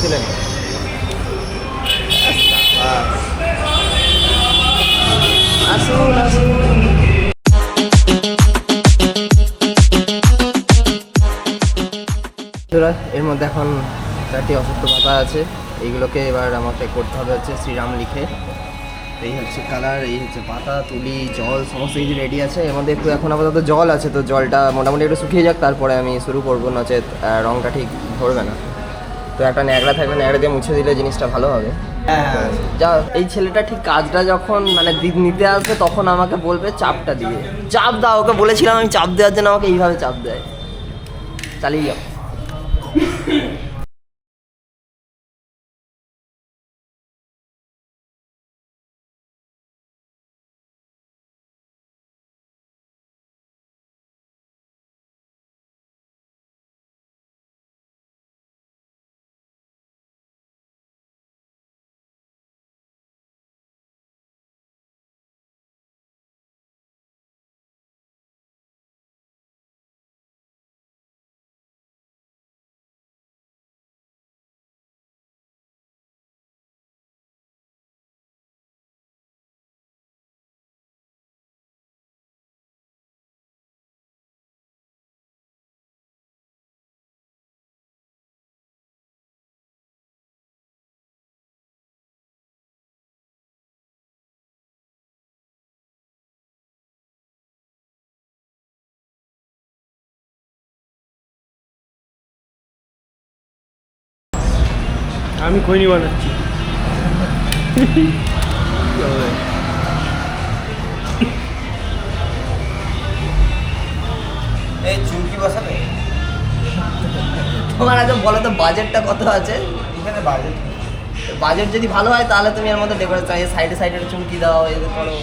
ছিলেন আসুন আসুন। এর মধ্যে এখন 4টি অসুস্থ পাতা আছে, এইগুলোকে এবার আমাকে করতে হবে হচ্ছে শ্রীরাম লিখে। এই হচ্ছে কালার, এই হচ্ছে পাতা, তুলি, জল, সমস্ত কিছু রেডি আছে। এর মধ্যে একটু এখন আপাতত জল আছে, তো জলটা মোটামুটি একটু শুকিয়ে যাক, তারপরে আমি শুরু করবো, নচেত রঙটা ঠিক ধরবে না। তো একটা ন্যাকড়া থাকবে, ন্যাকড়া দিয়ে মুছে দিলে জিনিসটা ভালো হবে। যা এই ছেলেটা ঠিক কাজটা যখন মানে নিতে আসবে তখন আমাকে বলবে চাপটা দিয়ে চাপ দাও, ওকে বলেছিলাম আমি চাপ দেওয়ার জন্য, আমাকে এইভাবে চাপ দেয়। চালিয়ে যাও। আমি খৈনি বানাচ্ছি। এই চুমকি বসাবে তোমার আগে বলো তো বাজেটটা কত আছে এখানে? বাজেট যদি ভালো হয় তাহলে তুমি এর মধ্যে ডেকোরেশন সাইডে সাইডে চুমকি দাও, এদের করো।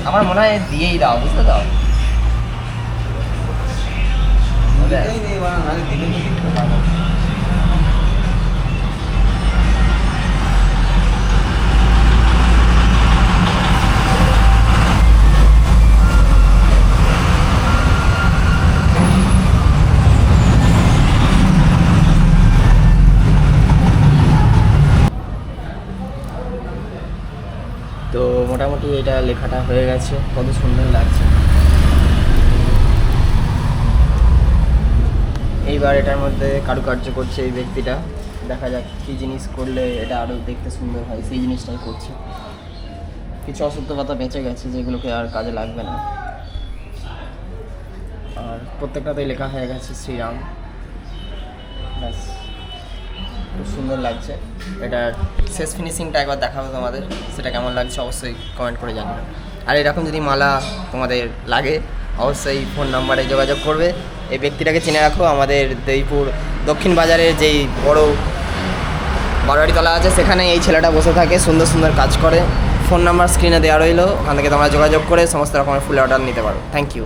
আমার মনে হয় দিয়েই দাও, বুঝতে দাও। তো মোটামুটি এটা লেখাটা হয়ে গেছে, কত সুন্দর লাগছে। এইবার এটার মধ্যে কারুকার্য করছে এই ব্যক্তিটা, দেখা যাক কী জিনিস করলে এটা আরও দেখতে সুন্দর হয়, সেই জিনিসটাই করছে। কিছু অসুস্থ পাতা বেঁচে গেছে যেগুলোকে আর কাজে লাগবে না, আর প্রত্যেকটাতেই লেখা হয়ে গেছে শ্রীরাম। ব্যাস, খুব সুন্দর লাগছে। এটার শেষ ফিনিশিংটা একবার দেখাবো তোমাদের, সেটা কেমন লাগছে অবশ্যই কমেন্ট করে জানাবে। আর এরকম যদি মালা তোমাদের লাগে অবশ্যই ফোন নাম্বারে যোগাযোগ করবে। এই ব্যক্তিটাকে চিনে রাখো, আমাদের দেইপুর দক্ষিণ বাজারের যেই বড় বারোয়ারিতলা আছে সেখানে এই ছেলেটা বসে থাকে, সুন্দর সুন্দর কাজ করে। ফোন নাম্বার স্ক্রিনে দেওয়া রইলো, ওখান থেকে তোমরা যোগাযোগ করে সমস্ত রকমের ফুলের অর্ডার নিতে পারো। Thank you.